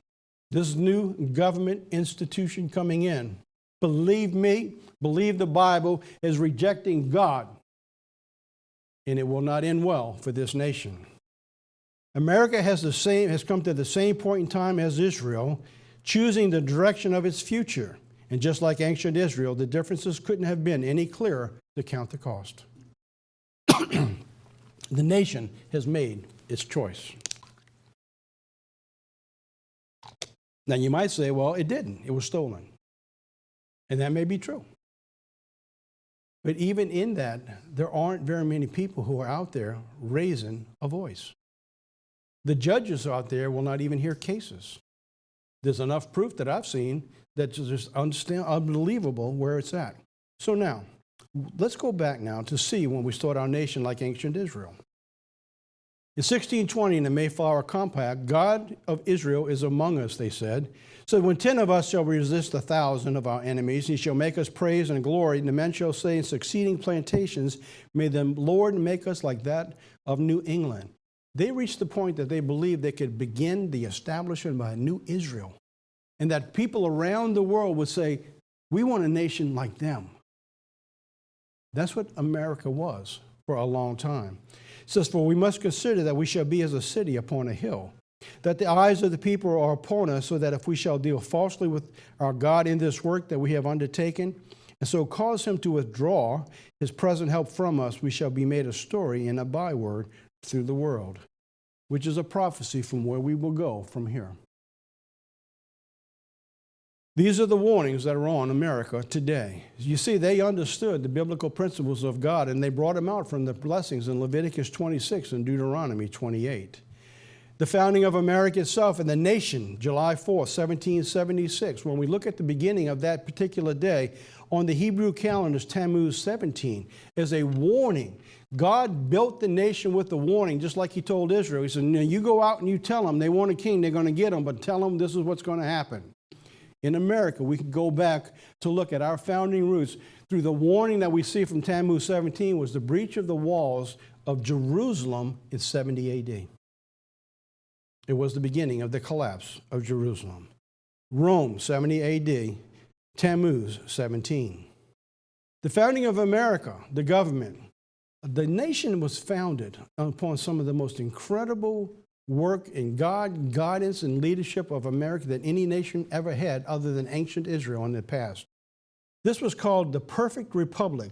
This new government institution coming in, believe me, believe the Bible, is rejecting God. And it will not end well for this nation. America has come to the same point in time as Israel, choosing the direction of its future. And just like ancient Israel, the differences couldn't have been any clearer to count the cost. The nation has made its choice. Now you might say, well, it didn't. It was stolen. And that may be true. But even in that, there aren't very many people who are out there raising a voice. The judges out there will not even hear cases. There's enough proof that I've seen that's just unbelievable where it's at. So now, let's go back now to see when we start our nation like ancient Israel. In 1620, in the Mayflower Compact, God of Israel is among us, they said. So when 10 of us shall resist 1,000 of our enemies, he shall make us praise and glory. And the men shall say in succeeding plantations, may the Lord make us like that of New England. They reached the point that they believed they could begin the establishment of a new Israel. And that people around the world would say, we want a nation like them. That's what America was for a long time. It says, for we must consider that we shall be as a city upon a hill, that the eyes of the people are upon us, so that if we shall deal falsely with our God in this work that we have undertaken, and so cause him to withdraw his present help from us, we shall be made a story and a byword through the world, which is a prophecy from where we will go from here. These are the warnings that are on America today. You see, they understood the biblical principles of God, and they brought them out from the blessings in Leviticus 26 and Deuteronomy 28. The founding of America itself and the nation, July 4, 1776. When we look at the beginning of that particular day, on the Hebrew calendar is Tammuz 17, is a warning. God built the nation with the warning, just like he told Israel. He said, now you go out and you tell them they want a king, they're going to get him, but tell them this is what's going to happen. In America, we can go back to look at our founding roots through the warning that we see from Tammuz 17 was the breach of the walls of Jerusalem in 70 AD. It was the beginning of the collapse of Jerusalem. Rome, 70 AD, Tammuz 17. The founding of America, the government, the nation was founded upon some of the most incredible work in God, guidance, and leadership of America that any nation ever had other than ancient Israel in the past. This was called the Perfect Republic.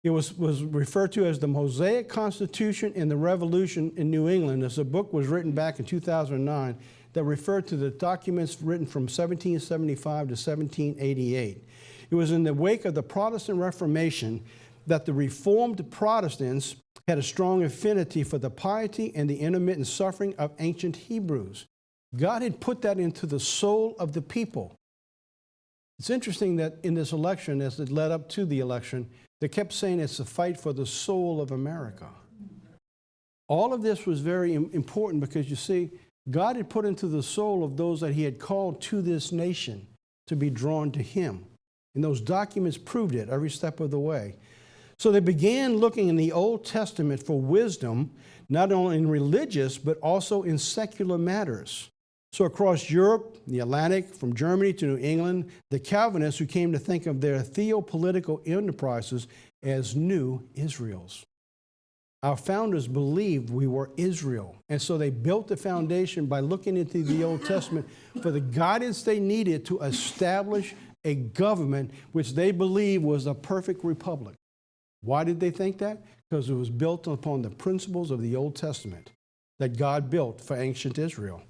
It was referred to as the Mosaic Constitution and the Revolution in New England, as a book was written back in 2009 that referred to the documents written from 1775 to 1788. It was in the wake of the Protestant Reformation that the Reformed Protestants had a strong affinity for the piety and the intermittent suffering of ancient Hebrews. God had put that into the soul of the people. It's interesting that in this election, as it led up to the election, they kept saying it's a fight for the soul of America. All of this was very important because, you see, God had put into the soul of those that he had called to this nation to be drawn to him. And those documents proved it every step of the way. So they began looking in the Old Testament for wisdom, not only in religious, but also in secular matters. So across Europe, the Atlantic, from Germany to New England, the Calvinists who came to think of their theopolitical enterprises as new Israels. Our founders believed we were Israel, and so they built the foundation by looking into the Old Testament for the guidance they needed to establish a government which they believed was a perfect republic. Why did they think that? Because it was built upon the principles of the Old Testament that God built for ancient Israel.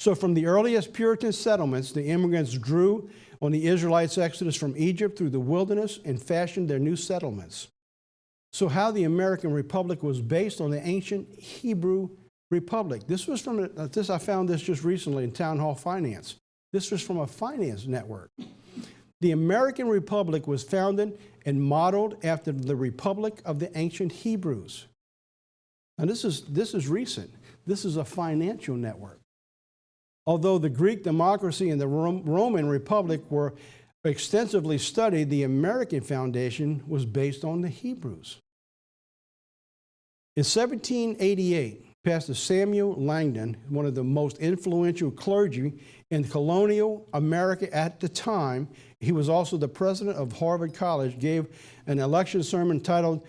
So from the earliest Puritan settlements, the immigrants drew on the Israelites' exodus from Egypt through the wilderness and fashioned their new settlements. So how the American Republic was based on the ancient Hebrew Republic. This was from, I found this just recently in Town Hall Finance. This was from a finance network. The American Republic was founded and modeled after the Republic of the ancient Hebrews. And this is recent. This is a financial network. Although the Greek democracy and the Roman Republic were extensively studied, the American foundation was based on the Hebrews. In 1788, Pastor Samuel Langdon, one of the most influential clergy in colonial America at the time, he was also the president of Harvard College, gave an election sermon titled,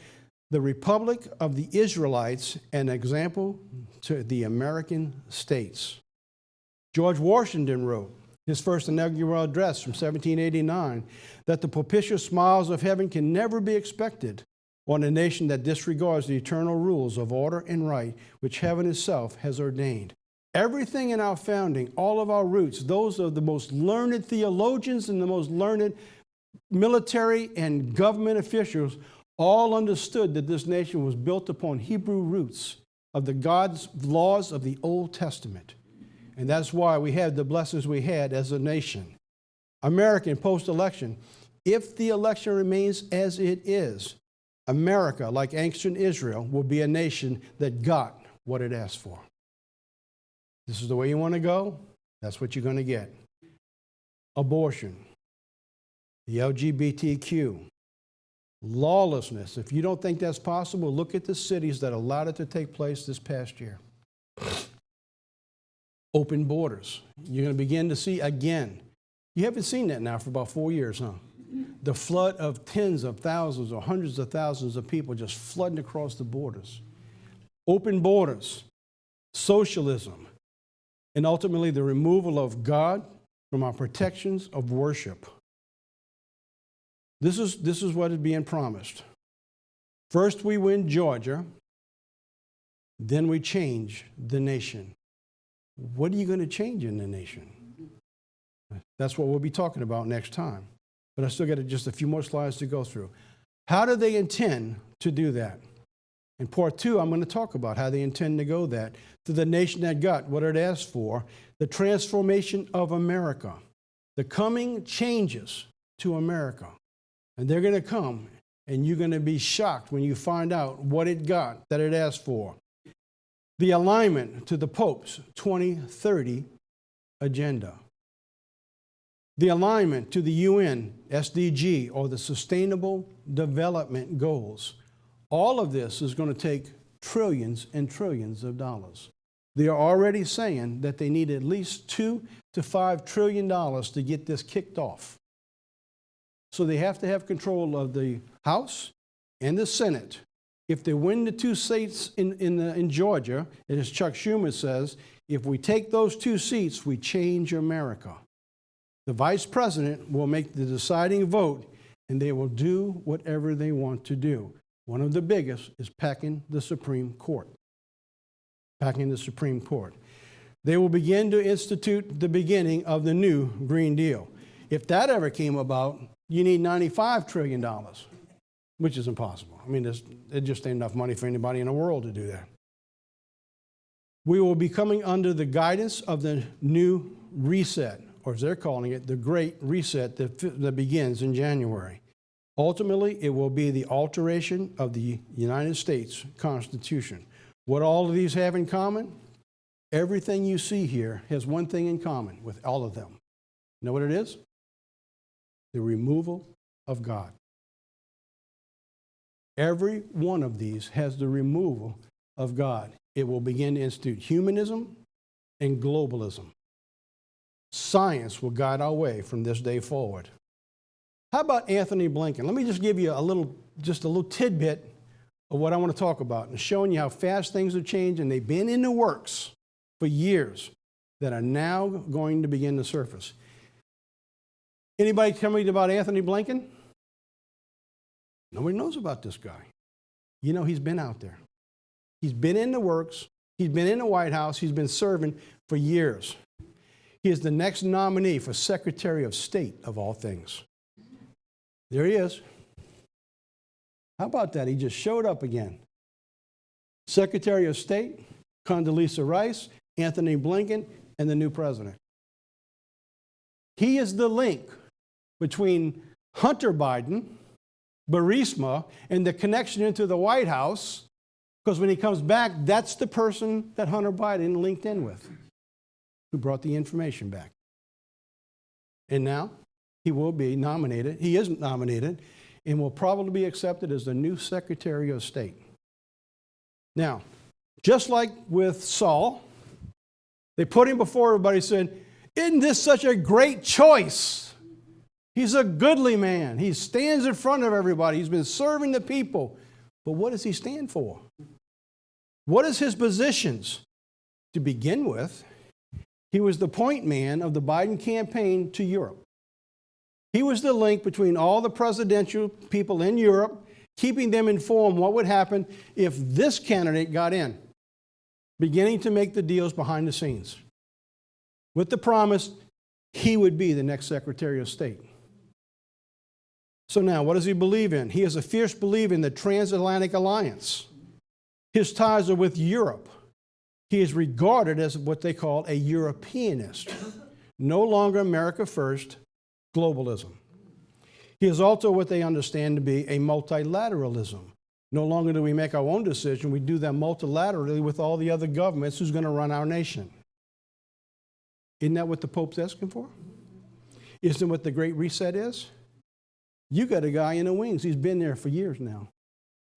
"The Republic of the Israelites, an Example to the American States." George Washington wrote his first inaugural address from 1789 that the propitious smiles of heaven can never be expected on a nation that disregards the eternal rules of order and right which heaven itself has ordained. Everything in our founding, all of our roots, those of the most learned theologians and the most learned military and government officials all understood that this nation was built upon Hebrew roots of the God's laws of the Old Testament. And that's why we had the blessings we had as a nation. American post-election, if the election remains as it is, America, like ancient Israel, will be a nation that got what it asked for. This is the way you want to go, that's what you're going to get. Abortion, the LGBTQ, lawlessness. If you don't think that's possible, look at the cities that allowed it to take place this past year. Open borders. You're going to begin to see again. You haven't seen that now for about 4 years, huh? The flood of tens of thousands or hundreds of thousands of people just flooding across the borders. Open borders, socialism, and ultimately the removal of God from our protections of worship. This is what is being promised. First we win Georgia, then we change the nation. What are you going to change in the nation? That's what we'll be talking about next time. But I still got just a few more slides to go through. How do they intend to do that? In part 2, I'm going to talk about how they intend to go that to the nation that got what it asked for, the transformation of America, the coming changes to America. And they're going to come, and you're going to be shocked when you find out what it got that it asked for. The alignment to the Pope's 2030 agenda. The alignment to the UN SDG, or the Sustainable Development Goals. All of this is going to take trillions and trillions of dollars. They are already saying that they need at least $2 to $5 trillion to get this kicked off. So they have to have control of the House and the Senate. If they win the 2 seats in Georgia, and as Chuck Schumer says, if we take those 2 seats, we change America. The vice president will make the deciding vote, and they will do whatever they want to do. One of the biggest is packing the Supreme Court. Packing the Supreme Court. They will begin to institute the beginning of the new Green Deal. If that ever came about, you need $95 trillion, which is impossible. I mean, it just ain't enough money for anybody in the world to do that. We will be coming under the guidance of the new reset, or as they're calling it, the Great Reset that begins in January. Ultimately, it will be the alteration of the United States Constitution. What all of these have in common? Everything you see here has one thing in common with all of them. You know what it is? The removal of God. Every one of these has the removal of God. It will begin to institute humanism and globalism. Science will guide our way from this day forward. How about Anthony Blinken? Let me just give you a little tidbit of what I want to talk about and showing you how fast things have changed, and they've been in the works for years that are now going to begin to surface. Anybody tell me about Anthony Blinken? Nobody knows about this guy. You know, he's been out there. He's been in the works. He's been in the White House. He's been serving for years. He is the next nominee for Secretary of State, of all things. There he is. How about that? He just showed up again. Secretary of State, Condoleezza Rice, Anthony Blinken, and the new president. He is the link between Hunter Biden, Burisma, and the connection into the White House, because when he comes back, that's the person that Hunter Biden linked in with, who brought the information back. And now he will be nominated. He isn't nominated, and will probably be accepted as the new Secretary of State. Now, just like with Saul, they put him before everybody, saying, "Isn't this such a great choice? He's a goodly man. He stands in front of everybody. He's been serving the people." But what does he stand for? What is his positions? To begin with, he was the point man of the Biden campaign to Europe. He was the link between all the presidential people in Europe, keeping them informed what would happen if this candidate got in, beginning to make the deals behind the scenes, with the promise he would be the next Secretary of State. So now, what does he believe in? He is a fierce believer in the transatlantic alliance. His ties are with Europe. He is regarded as what they call a Europeanist. No longer America first, globalism. He is also what they understand to be a multilateralism. No longer do we make our own decision, we do that multilaterally with all the other governments who's going to run our nation. Isn't that what the Pope's asking for? Isn't what the Great Reset is? You got a guy in the wings. He's been there for years now,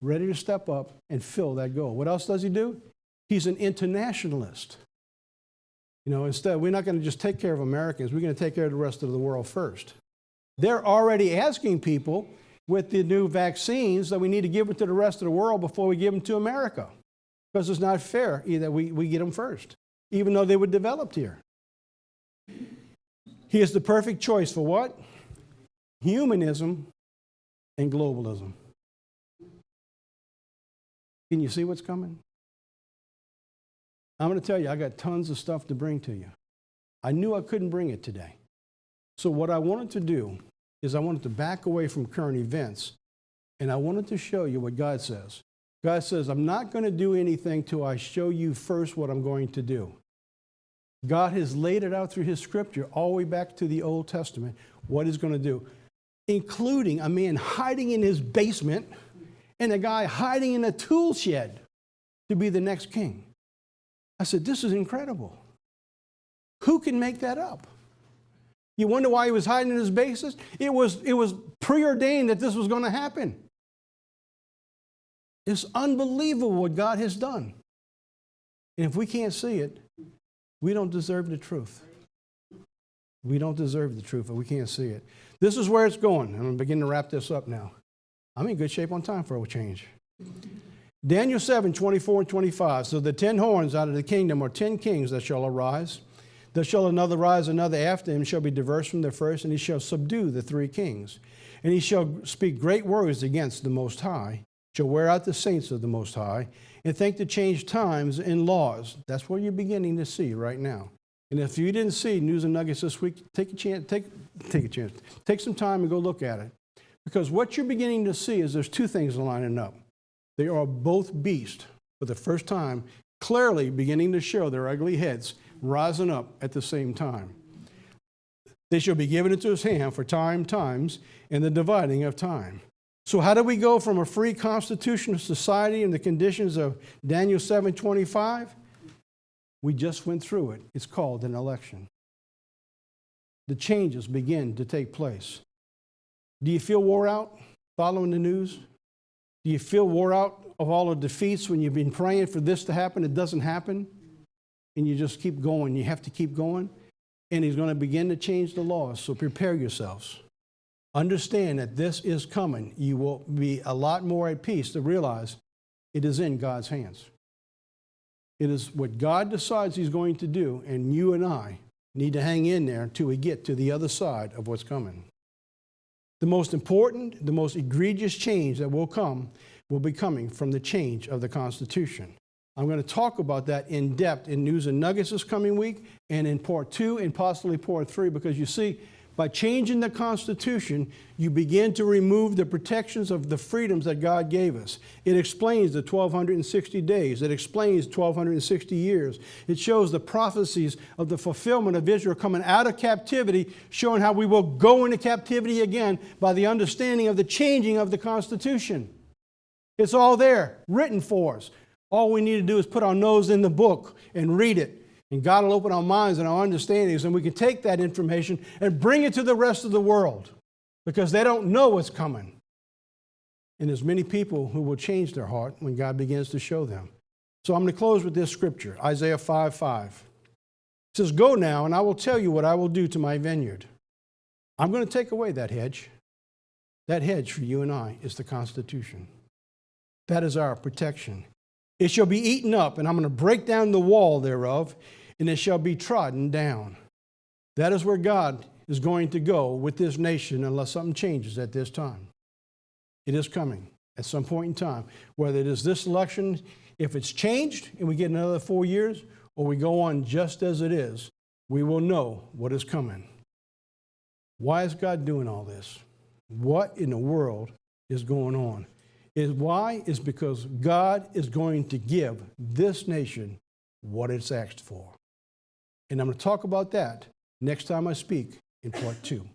ready to step up and fill that goal. What else does he do? He's an internationalist. You know, instead, we're not going to just take care of Americans. We're going to take care of the rest of the world first. They're already asking people with the new vaccines that we need to give them to the rest of the world before we give them to America, because it's not fair either we get them first, even though they were developed here. He is the perfect choice for what? Humanism and globalism. Can you see what's coming? I'm going to tell you, I got tons of stuff to bring to you. I knew I couldn't bring it today. So what I wanted to do is I wanted to back away from current events, and I wanted to show you what God says. God says, I'm not going to do anything till I show you first what I'm going to do. God has laid it out through his scripture all the way back to the Old Testament, what he's going to do, including a man hiding in his basement and a guy hiding in a tool shed to be the next king. I said, this is incredible. Who can make that up? You wonder why he was hiding in his basement? It was preordained that this was going to happen. It's unbelievable what God has done. And if we can't see it, we don't deserve the truth. We don't deserve the truth, but we can't see it. This is where it's going. I'm going to begin to wrap this up now. I'm in good shape on time for a change. Daniel 7, 24 and 25. So the 10 horns out of the kingdom are 10 kings that shall arise. There shall another rise, another after him shall be diverse from the first, and he shall subdue the 3 kings. And he shall speak great words against the Most High, shall wear out the saints of the Most High, and think to change times and laws. That's what you're beginning to see right now. And if you didn't see News and Nuggets this week, take a chance. Take some time and go look at it. Because what you're beginning to see is there's two things lining up. They are both beasts for the first time, clearly beginning to show their ugly heads rising up at the same time. They shall be given into his hand for times, and the dividing of time. So how do we go from a free constitutional society in the conditions of Daniel 7:25? We just went through it. It's called an election. The changes begin to take place. Do you feel wore out following the news? Do you feel wore out of all the defeats when you've been praying for this to happen? It doesn't happen. And you just keep going. You have to keep going. And he's going to begin to change the laws. So prepare yourselves. Understand that this is coming. You will be a lot more at peace to realize it is in God's hands. It is what God decides he's going to do, and you and I need to hang in there until we get to the other side of what's coming. The most important, the most egregious change that will be coming from the change of the Constitution. I'm going to talk about that in depth in News and Nuggets this coming week and in part 2 and possibly part 3, because you see, by changing the Constitution, you begin to remove the protections of the freedoms that God gave us. It explains the 1,260 days. It explains 1,260 years. It shows the prophecies of the fulfillment of Israel coming out of captivity, showing how we will go into captivity again by the understanding of the changing of the Constitution. It's all there, written for us. All we need to do is put our nose in the book and read it. And God will open our minds and our understandings, and we can take that information and bring it to the rest of the world because they don't know what's coming. And there's many people who will change their heart when God begins to show them. So I'm going to close with this scripture, Isaiah 5:5. It says, "Go now, and I will tell you what I will do to my vineyard. I'm going to take away that hedge. That hedge for you and I is the Constitution. That is our protection. It shall be eaten up, and I'm going to break down the wall thereof, and it shall be trodden down." That is where God is going to go with this nation unless something changes at this time. It is coming at some point in time. Whether it is this election, if it's changed and we get another 4 years, or we go on just as it is, we will know what is coming. Why is God doing all this? What in the world is going on? Why is because God is going to give this nation what it's asked for. And I'm going to talk about that next time I speak in part 2.